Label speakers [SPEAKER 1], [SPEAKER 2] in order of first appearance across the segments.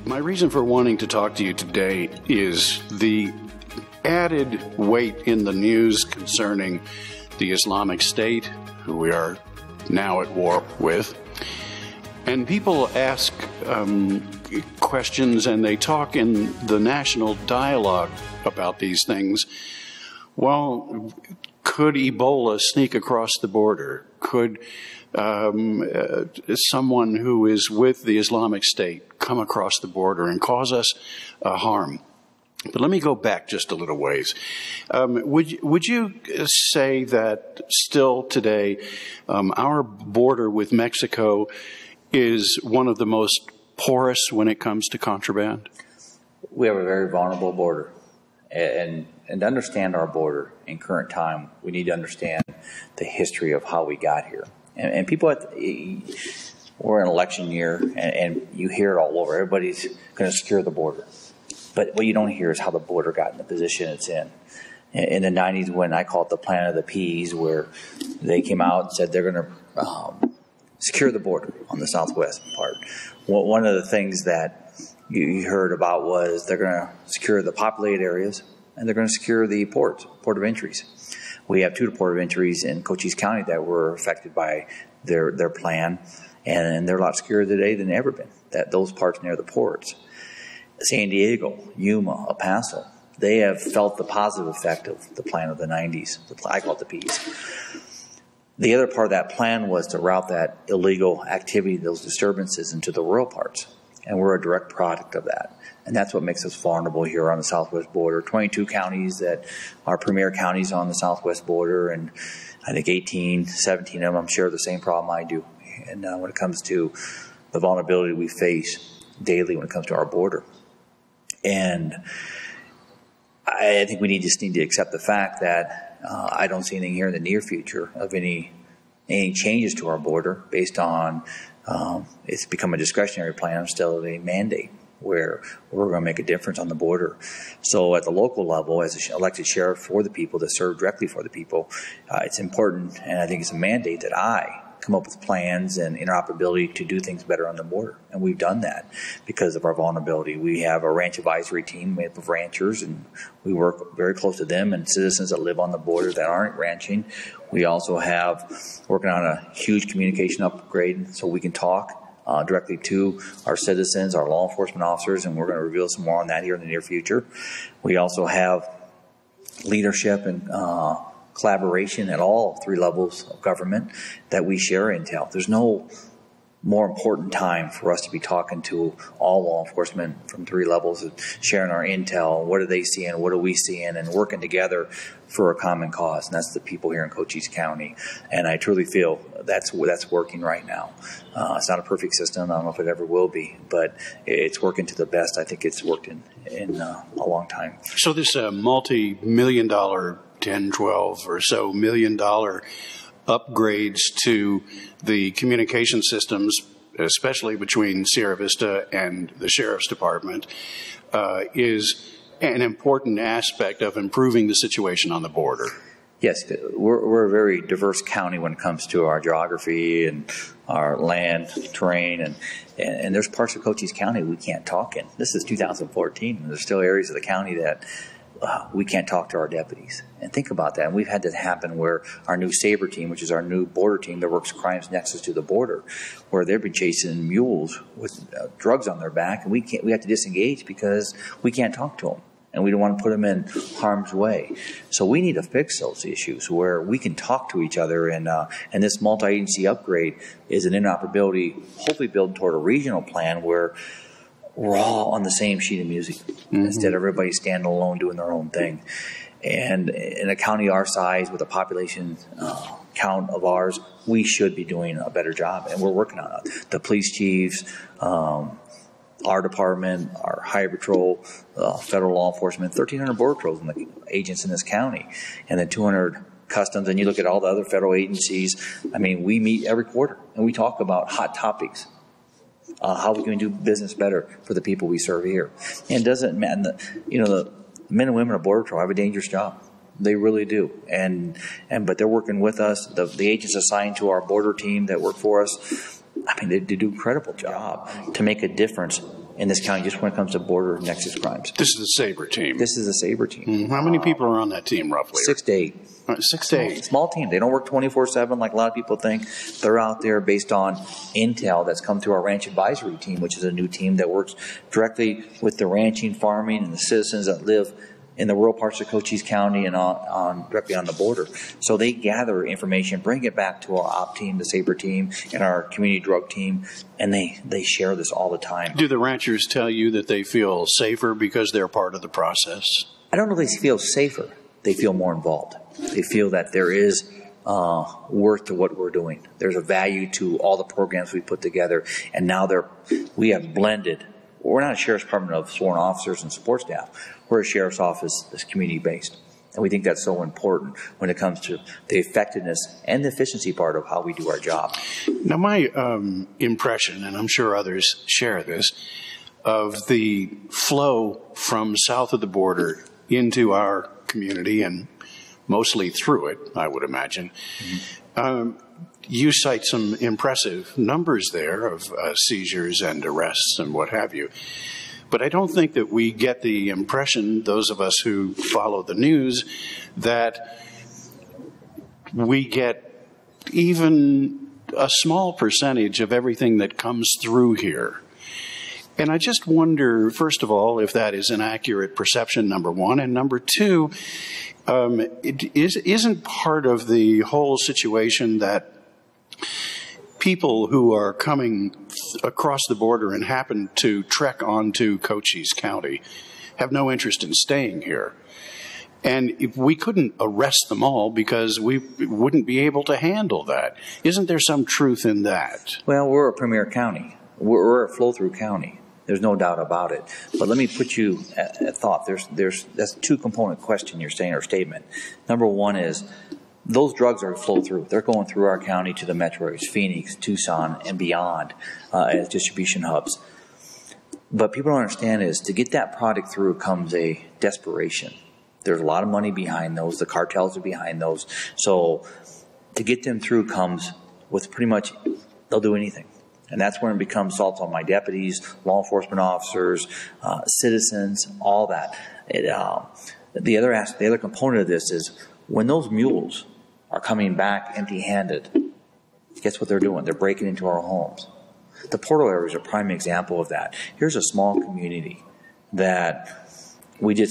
[SPEAKER 1] My reason for wanting to talk to you today is the added weight in the news concerning the Islamic State, who we are now at war with. And people ask questions and they talk in the national dialogue about these things. Well, could Ebola sneak across the border? Could someone who is with the Islamic State come across the border and cause us harm? But let me go back just a little ways. Would you say that still today our border with Mexico is one of the most porous when it comes to contraband?
[SPEAKER 2] We have a very vulnerable border. And to understand our border in current time, we need to understand the history of how we got here. And people, we're in an election year, and you hear it all over. Everybody's going to secure the border. But what you don't hear is how the border got in the position it's in. In the 90s, when I call it the plan of the P's, where they came out and said they're going to secure the border on the southwest part. One of the things that you heard about was they're going to secure the populated areas, and they're going to secure the port of entries. We have 2 port of entries in Cochise County that were affected by their plan, and they're a lot secure today than they've ever been, those parts near the ports. San Diego, Yuma, El Paso, they have felt the positive effect of the plan of the 90s. I call it the P's. The other part of that plan was to route that illegal activity, those disturbances, into the rural parts. And we're a direct product of that. And that's what makes us vulnerable here on the southwest border. 22 counties that are premier counties on the southwest border, and I think 17 of them share the same problem I do. And when it comes to the vulnerability we face daily when it comes to our border. And I think we just need to accept the fact that I don't see anything here in the near future of any changes to our border based on it's become a discretionary plan instead of a mandate where we're going to make a difference on the border. So at the local level, as an elected sheriff for the people that serve directly for the people, it's important, and I think it's a mandate that I come up with plans and interoperability to do things better on the border. And we've done that because of our vulnerability. We have a ranch advisory team made up of ranchers, and we work very close to them and citizens that live on the border that aren't ranching. We also have working on a huge communication upgrade so we can talk directly to our citizens, our law enforcement officers, and we're going to reveal some more on that here in the near future. We also have leadership and collaboration at all 3 levels of government that we share intel. There's no more important time for us to be talking to all law enforcement from 3 levels of sharing our intel. What are they seeing? What are we seeing? And working together for a common cause. And that's the people here in Cochise County. And I truly feel that's working right now. It's not a perfect system. I don't know if it ever will be, but it's working to the best. I think it's worked in a long time.
[SPEAKER 1] So this multi-million-dollar 10, 12 or so $1 million upgrades to the communication systems, especially between Sierra Vista and the Sheriff's Department, is an important aspect of improving the situation on the border.
[SPEAKER 2] Yes, we're a very diverse county when it comes to our geography and our land, terrain, and there's parts of Cochise County we can't talk in. This is 2014, and there's still areas of the county that we can't talk to our deputies. And think about that. And we've had that happen where our new SABRE team, which is our new border team that works crimes nexus to the border, where they've been chasing mules with drugs on their back, and we have to disengage because we can't talk to them. And we don't want to put them in harm's way. So we need to fix those issues where we can talk to each other. And this multi-agency upgrade is an interoperability, hopefully built toward a regional plan where we're all on the same sheet of music instead of everybody standing alone doing their own thing. And in a county our size with a population count of ours, we should be doing a better job, and we're working on it. The police chiefs, our department, our highway patrol, federal law enforcement, 1,300 border patrols and the agents in this county, and then 200 customs, and you look at all the other federal agencies. I mean, we meet every quarter, and we talk about hot topics. How we can do business better for the people we serve here. And it doesn't matter, the men and women of Border Patrol have a dangerous job. They really do. But they're working with us. The agents assigned to our border team that work for us, I mean, they do an incredible job to make a difference in this county just when it comes to border nexus crimes.
[SPEAKER 1] This is the SABRE team.
[SPEAKER 2] This is the SABRE team.
[SPEAKER 1] How many people are on that team, roughly?
[SPEAKER 2] 6 to 8.
[SPEAKER 1] 6 to 8.
[SPEAKER 2] Small team. They don't work 24/7 like a lot of people think. They're out there based on intel that's come through our ranch advisory team, which is a new team that works directly with the ranching, farming, and the citizens that live in the rural parts of Cochise County and directly on the border. So they gather information, bring it back to our op team, the SABRE team, and our community drug team, and they share this all the time.
[SPEAKER 1] Do the ranchers tell you that they feel safer because they're part of the process?
[SPEAKER 2] I don't know if they feel safer. They feel more involved. They feel that there is worth to what we're doing. There's a value to all the programs we put together, and now we have blended. We're not a sheriff's department of sworn officers and support staff. We're a sheriff's office that's community-based. And we think that's so important when it comes to the effectiveness and the efficiency part of how we do our job.
[SPEAKER 1] Now, my impression, and I'm sure others share this, of the flow from south of the border into our community and mostly through it, I would imagine, you cite some impressive numbers there of seizures and arrests and what have you. But I don't think that we get the impression, those of us who follow the news, that we get even a small percentage of everything that comes through here. And I just wonder, first of all, if that is an accurate perception, number one. And number two, isn't part of the whole situation that people who are coming across the border and happen to trek onto Cochise County have no interest in staying here? And if we couldn't arrest them all because we wouldn't be able to handle that. Isn't there some truth in that?
[SPEAKER 2] Well, we're a premier county. We're a flow-through county. There's no doubt about it. But let me put you at thought. That's a two-component question you're saying or statement. Number one is those drugs are flow through. They're going through our county to the metro areas, Phoenix, Tucson, and beyond as distribution hubs. But people don't understand is to get that product through comes a desperation. There's a lot of money behind those. The cartels are behind those. So to get them through comes with pretty much, they'll do anything. And that's when it becomes assaults on my deputies, law enforcement officers, citizens, all that. The other component of this is when those mules are coming back empty-handed, guess what they're doing? They're breaking into our homes. The Portal area is a prime example of that. Here's a small community that we did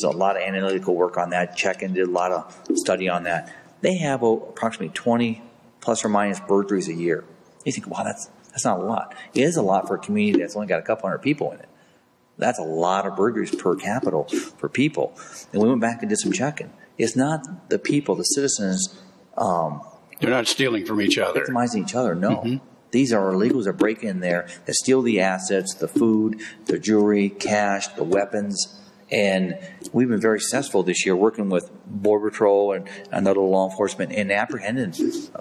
[SPEAKER 2] a lot of analytical work on that, did a lot of study on that. They have approximately 20 plus or minus burglaries a year. You think, wow, that's not a lot. It is a lot for a community that's only got a couple hundred people in it. That's a lot of burglaries per capita for people. And we went back and did some checking. It's not the people, the citizens.
[SPEAKER 1] They're not stealing from each other.
[SPEAKER 2] Victimizing each other, no. These are illegals that break in there, that steal the assets, the food, the jewelry, cash, the weapons. And we've been very successful this year working with Border Patrol and other law enforcement and apprehending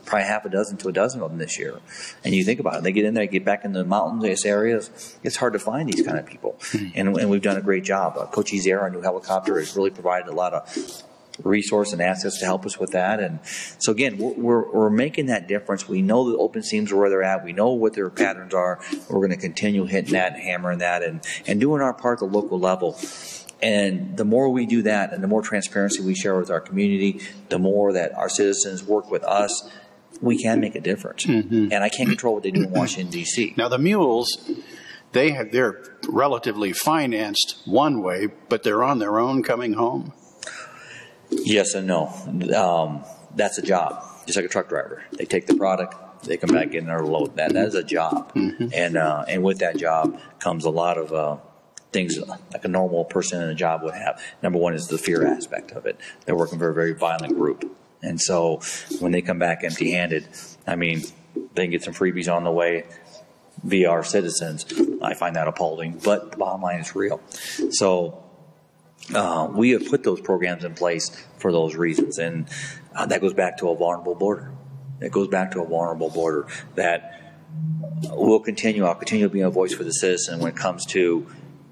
[SPEAKER 2] probably half a dozen to a dozen of them this year. And you think about it, they get in there, get back in the mountainous areas. It's hard to find these kind of people. And we've done a great job. Cochise Air, our new helicopter, has really provided a lot of resource and assets to help us with that. And so again, we're making that difference. We know the open seams are where they're at. We know what their patterns are. We're going to continue hitting that and hammering that and doing our part at the local level. And the more we do that and the more transparency we share with our community, the more that our citizens work with us, we can make a difference. And I can't control what they do in Washington, D.C.
[SPEAKER 1] Now, the mules, they're relatively financed one way, but they're on their own coming home?
[SPEAKER 2] Yes and no. That's a job, just like a truck driver. They take the product, they come back in their load. That is a job. And with that job comes a lot of things like a normal person in a job would have. Number one is the fear aspect of it. They're working for a very violent group. And so when they come back empty-handed, I mean, they can get some freebies on the way via our citizens. I find that appalling, but the bottom line is real. So we have put those programs in place for those reasons. And that goes back to a vulnerable border. It goes back to a vulnerable border that I'll continue being a voice for the citizen when it comes to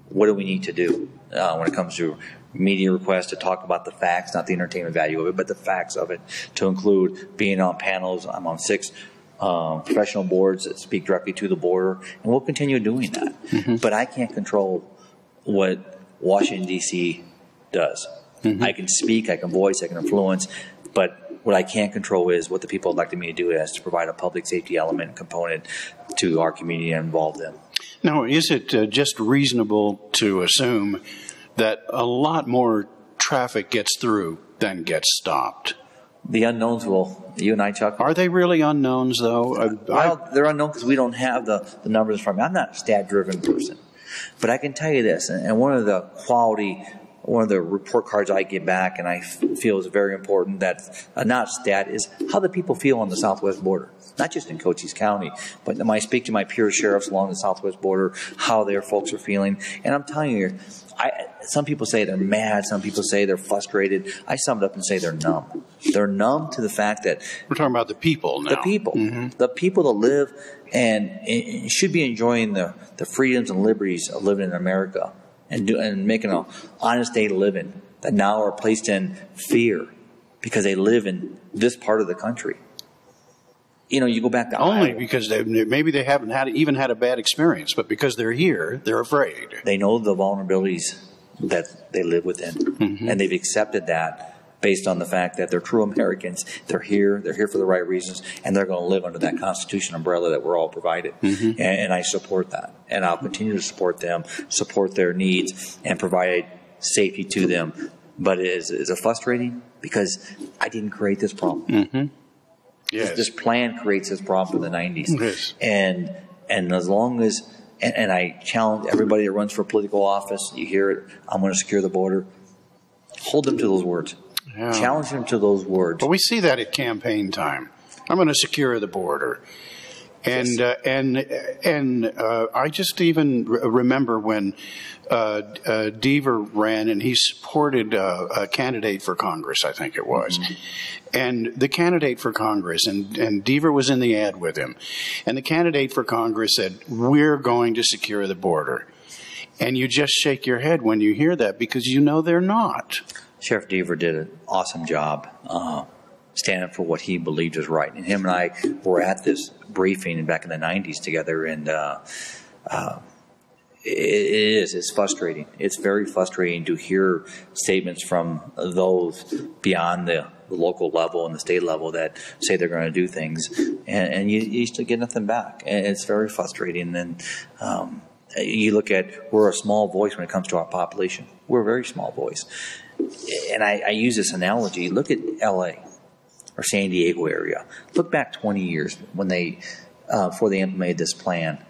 [SPEAKER 2] what do we need to do when it comes to media requests to talk about the facts, not the entertainment value of it, but the facts of it, to include being on panels. I'm on 6 professional boards that speak directly to the border, and we'll continue doing that. But I can't control what Washington, D.C. does. I can speak, I can voice, I can influence, but what I can't control is what the people elected me to do is to provide a public safety element component to our community and involve them.
[SPEAKER 1] Now, is it just reasonable to assume that a lot more traffic gets through than gets stopped?
[SPEAKER 2] The unknowns will, you and I, Chuck.
[SPEAKER 1] Are they really unknowns, though?
[SPEAKER 2] Well, they're unknown because we don't have the numbers from me. I'm not a stat-driven person. But I can tell you this, and one of the report cards I get back and I feel is very important that not stat is how the people feel on the southwest border. Not just in Cochise County, but when I speak to my peer sheriffs along the southwest border, how their folks are feeling. And I'm telling you, some people say they're mad, some people say they're frustrated. I sum it up and say they're numb. They're numb to the fact that
[SPEAKER 1] we're talking about the people now.
[SPEAKER 2] The people. The people that live and should be enjoying the freedoms and liberties of living in America and making an honest day to live in, that now are placed in fear because they live in this part of the country. You know, you go back to
[SPEAKER 1] only
[SPEAKER 2] Iowa.
[SPEAKER 1] Because maybe they haven't even had a bad experience, but because they're here, they're afraid.
[SPEAKER 2] They know the vulnerabilities that they live within, and they've accepted that based on the fact that they're true Americans. They're here for the right reasons, and they're going to live under that Constitution umbrella that we're all provided. And I support that, and I'll continue to support them, support their needs, and provide safety to them. But is it frustrating? Because I didn't create this problem.
[SPEAKER 1] Yes.
[SPEAKER 2] This plan creates this problem in the 90s.
[SPEAKER 1] Yes.
[SPEAKER 2] And as long as, and I challenge everybody that runs for political office, you hear it, I'm going to secure the border. Hold them to those words.
[SPEAKER 1] Yeah.
[SPEAKER 2] Challenge them to those words.
[SPEAKER 1] But we see that at campaign time. I'm going to secure the border. And I just even remember when Deaver ran and he supported a candidate for Congress, I think it was. And the candidate for Congress, and Deaver was in the ad with him, and the candidate for Congress said, "We're going to secure the border." And you just shake your head when you hear that because you know they're not.
[SPEAKER 2] Sheriff Deaver did an awesome job standing for what he believed was right. And him and I were at this briefing back in the 90s together, and it's frustrating. It's very frustrating to hear statements from those beyond the local level and the state level that say they're going to do things, and you still get nothing back. And it's very frustrating. And you look at, we're a small voice when it comes to our population. We're a very small voice. And I use this analogy. Look at L.A. or San Diego area. Look back 20 years when they, before they implemented this plan.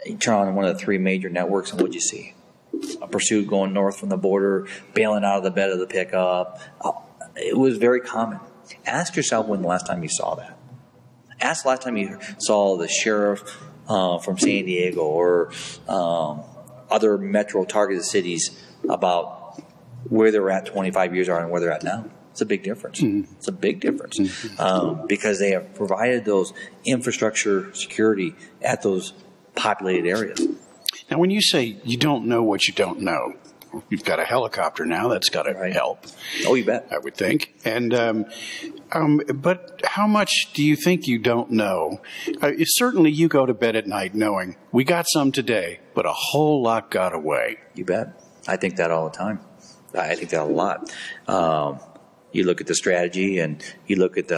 [SPEAKER 2] You turn on one of the three major networks, and what'd you see? A pursuit going north from the border, bailing out of the bed of the pickup. It was very common. Ask yourself when the last time you saw that. Ask the last time you saw the sheriff from San Diego or other metro targeted cities about where they were at 25 years ago and where they're at now. It's a big difference. It's a big difference because they have provided those infrastructure security at those populated areas.
[SPEAKER 1] Now, when you say you don't know what you don't know, you've got a helicopter now. That's got to help.
[SPEAKER 2] Oh, you bet.
[SPEAKER 1] I would think. And but how much do you think you don't know? Certainly, you go to bed at night knowing we got some today, but a whole lot got away.
[SPEAKER 2] You bet. I think that all the time. I think that a lot. You look at the strategy, and you look at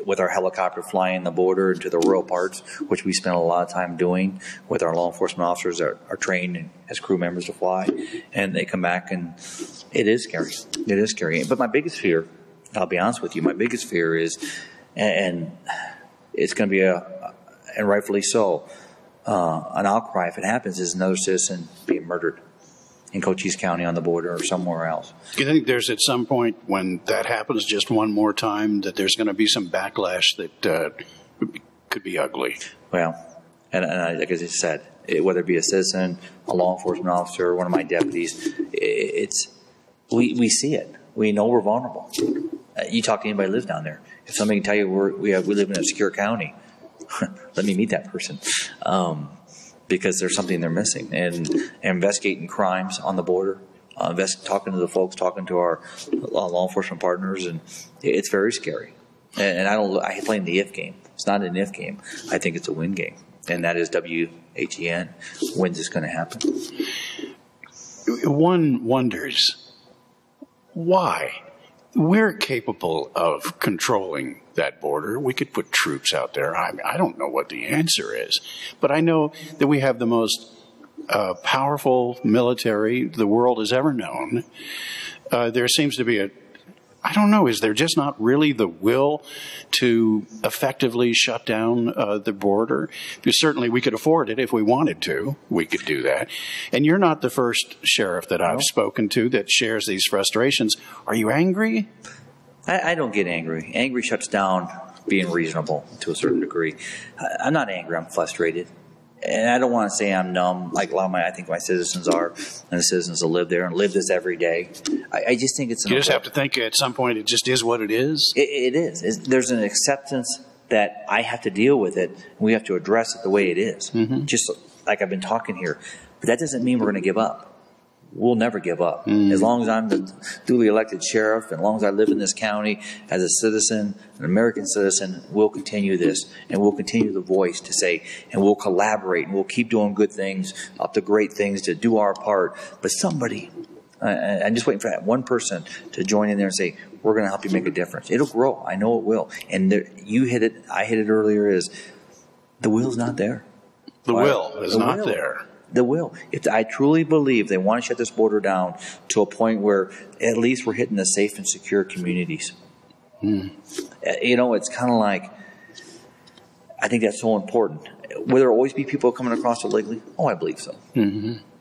[SPEAKER 2] with our helicopter flying the border into the rural parts, which we spend a lot of time doing with our law enforcement officers that are trained as crew members to fly, and they come back, and it is scary. It is scary. But my biggest fear, I'll be honest with you, my biggest fear is, and it's going to be and rightfully so, an outcry if it happens, is another citizen being murdered in Cochise County on the border or somewhere else.
[SPEAKER 1] Do you think there's at some point when that happens just one more time that there's going to be some backlash that could be ugly?
[SPEAKER 2] Well, and like I just said, whether it be a citizen, a law enforcement officer, one of my deputies, we see it. We know we're vulnerable. You talk to anybody who lives down there. If somebody can tell you we live in a secure county, let me meet that person. Because there's something they're missing, and investigating crimes on the border, talking to the folks, talking to our law enforcement partners, and it's very scary. And I blame the if game. It's not an if game. I think it's a win game. And that is WHEN. When's this going to happen?
[SPEAKER 1] One wonders why. We're capable of controlling that border. We could put troops out there. I don't know what the answer is, but I know that we have the most powerful military the world has ever known. There seems to be I don't know, is there just not really the will to effectively shut down the border? Because certainly we could afford it if we wanted to. We could do that. And you're not the first sheriff that I've spoken to that shares these frustrations. Are you angry?
[SPEAKER 2] I don't get angry. Angry shuts down being reasonable to a certain degree. I'm not angry. I'm frustrated. And I don't want to say I'm numb, like a lot of I think my citizens are, and the citizens that live there and live this every day. I just think it's...
[SPEAKER 1] You just have to think at some point it just is what it is?
[SPEAKER 2] It is. There's an acceptance that I have to deal with it, and we have to address it the way it is, just like I've been talking here. But that doesn't mean we're going to give up. We'll never give up. As long as I'm the duly elected sheriff, and as long as I live in this county as a citizen, an American citizen, we'll continue this, and we'll continue the voice to say, and we'll collaborate, and we'll keep doing good things, up to great things, to do our part. But somebody, I'm just waiting for that one person to join in there and say, we're going to help you make a difference. It'll grow. I know it will. And you hit it, I hit it earlier, is the will's not there.
[SPEAKER 1] The will is not there.
[SPEAKER 2] The will. If I truly believe they want to shut this border down to a point where at least we're hitting the safe and secure communities. You know, it's kind of like, I think that's so important. Will there always be people coming across illegally? Oh, I believe so.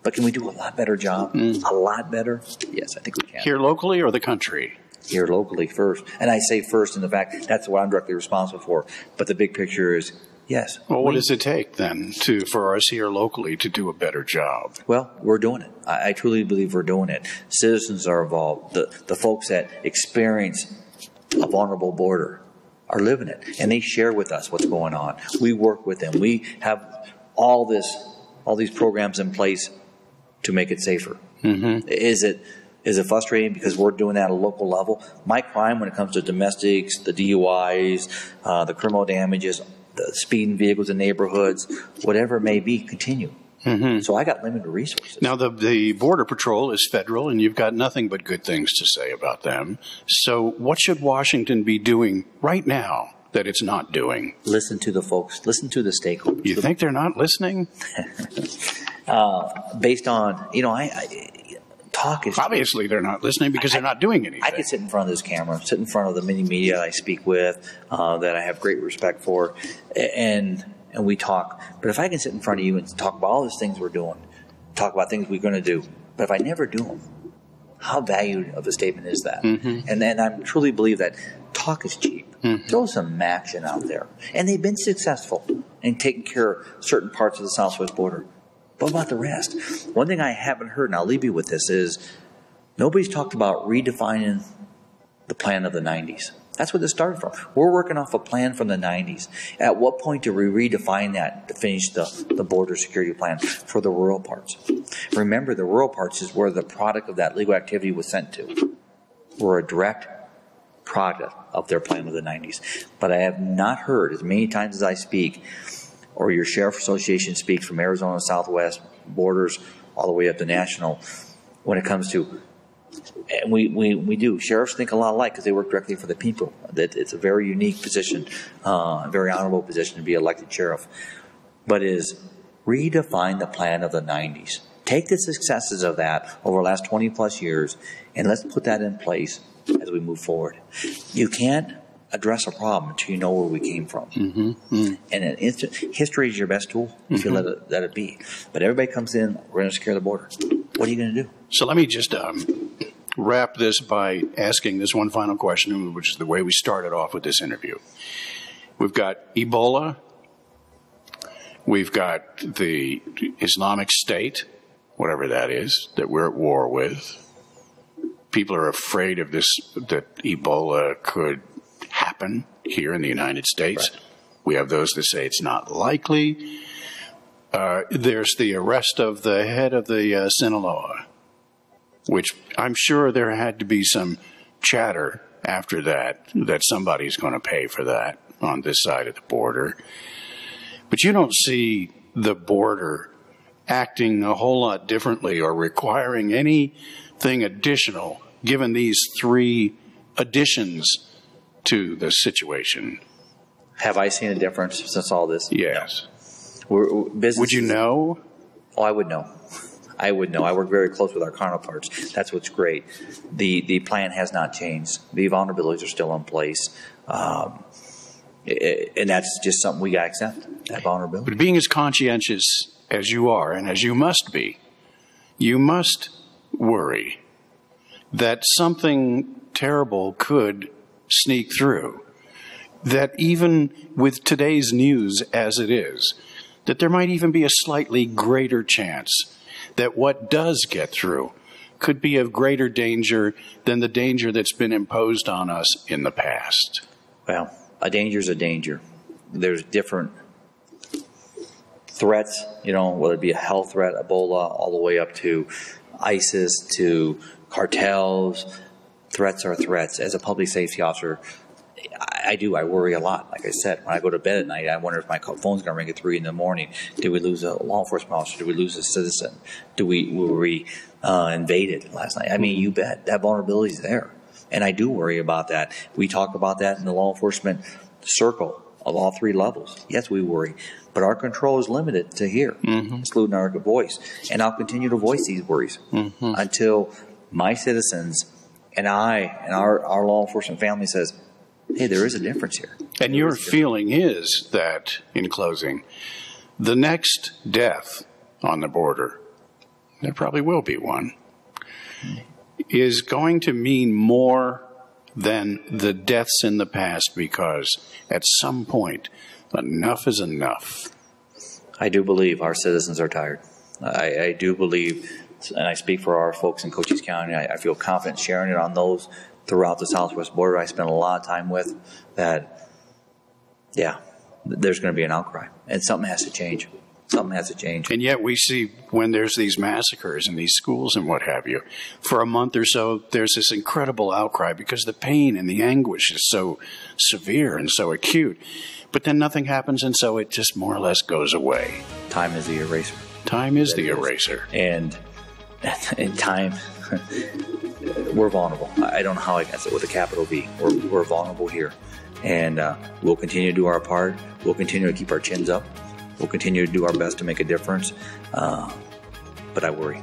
[SPEAKER 2] But can we do a lot better job? A lot better? Yes, I think we can.
[SPEAKER 1] Here locally or the country?
[SPEAKER 2] Here locally first. And I say first in the fact that's what I'm directly responsible for. But the big picture is, yes.
[SPEAKER 1] Well, what does it take then for us here locally to do a better job?
[SPEAKER 2] Well, we're doing it. I truly believe we're doing it. Citizens are involved. The folks that experience a vulnerable border are living it, and they share with us what's going on. We work with them. We have all these programs in place to make it safer. Is it frustrating because we're doing that at a local level? My crime when it comes to domestics, the DUIs, the criminal damages, the speeding vehicles in neighborhoods, whatever it may be, continue. So I got limited resources.
[SPEAKER 1] Now, the Border Patrol is federal, and you've got nothing but good things to say about them. So what should Washington be doing right now that it's not doing?
[SPEAKER 2] Listen to the folks. Listen to the stakeholders.
[SPEAKER 1] You think they're not listening?
[SPEAKER 2] Based on, talk is...
[SPEAKER 1] Obviously they're not listening because they're not doing anything.
[SPEAKER 2] I could sit in front of this camera, sit in front of the many media I speak with, that I have great respect for, and we talk. But if I can sit in front of you and talk about all these things we're doing, talk about things we're going to do, but if I never do them, how valued of a statement is that? And I truly believe that talk is cheap. Throw some action out there. And they've been successful in taking care of certain parts of the southwest border. What about the rest? One thing I haven't heard, and I'll leave you with this, is nobody's talked about redefining the plan of the 90s. That's what this started from. We're working off a plan from the 90s. At what point do we redefine that to finish the border security plan for the rural parts? Remember, the rural parts is where the product of that legal activity was sent to. We're a direct product of their plan of the 90s. But I have not heard, as many times as I speak, or your Sheriff Association speaks from Arizona Southwest borders all the way up to national, when it comes to, and we do. Sheriffs think a lot alike because they work directly for the people. That it's a very unique position, a very honorable position to be elected sheriff. But is redefine the plan of the 90s. Take the successes of that over the last 20 plus years and let's put that in place as we move forward. You can't address a problem until you know where we came from. And history is your best tool if you let it be. But everybody comes in, we're going to secure the border. What are you going to do?
[SPEAKER 1] So let me just wrap this by asking this one final question, which is the way we started off with this interview. We've got Ebola. We've got the Islamic State, whatever that is, that we're at war with. People are afraid of this, that Ebola could happen here in the United States. Right. We have those that say it's not likely. There's the arrest of the head of the Sinaloa, which I'm sure there had to be some chatter after that somebody's going to pay for that. on this side of the border. But you don't see the border acting a whole lot differently or requiring anything additional, given these 3 additions to the situation.
[SPEAKER 2] Have I seen a difference since all this?
[SPEAKER 1] Yes.
[SPEAKER 2] Would
[SPEAKER 1] you know?
[SPEAKER 2] Oh, I would know. I would know. I work very close with our counterparts. That's what's great. The plan has not changed. The vulnerabilities are still in place. And that's just something we got to accept, that vulnerability.
[SPEAKER 1] But being as conscientious as you are, and as you must be, you must worry that something terrible could sneak through. That even with today's news as it is, that there might even be a slightly greater chance that what does get through could be of greater danger than the danger that's been imposed on us in the past.
[SPEAKER 2] Well, a danger is a danger. There's different threats, whether it be a health threat, Ebola, all the way up to ISIS, to cartels. Threats are threats. As a public safety officer, I worry a lot. Like I said, when I go to bed at night, I wonder if my phone's going to ring at 3 in the morning. Did we lose a law enforcement officer? Did we lose a citizen? Were we invaded last night? I mean, you bet. That vulnerability is there. And I do worry about that. We talk about that in the law enforcement circle of all 3 levels. Yes, we worry. But our control is limited to here, excluding our voice. And I'll continue to voice these worries until my citizens and I and our law enforcement family says, hey, there is a difference here.
[SPEAKER 1] And your feeling is that, in closing, the next death on the border, there probably will be one, is going to mean more than the deaths in the past, because at some point, enough is enough.
[SPEAKER 2] I do believe our citizens are tired. I do believe, and I speak for our folks in Cochise County, I feel confident sharing it on those throughout the southwest border I spent a lot of time with, that, yeah, there's going to be an outcry. And something has to change. Something has to change.
[SPEAKER 1] And yet we see when there's these massacres in these schools and what have you, for a month or so, there's this incredible outcry because the pain and the anguish is so severe and so acute. But then nothing happens, and so it just more or less goes away.
[SPEAKER 2] Time is the eraser.
[SPEAKER 1] Time is the eraser.
[SPEAKER 2] And in time, we're vulnerable. I don't know how I can say it with a capital V. We're vulnerable here. And we'll continue to do our part. We'll continue to keep our chins up. We'll continue to do our best to make a difference. But I worry.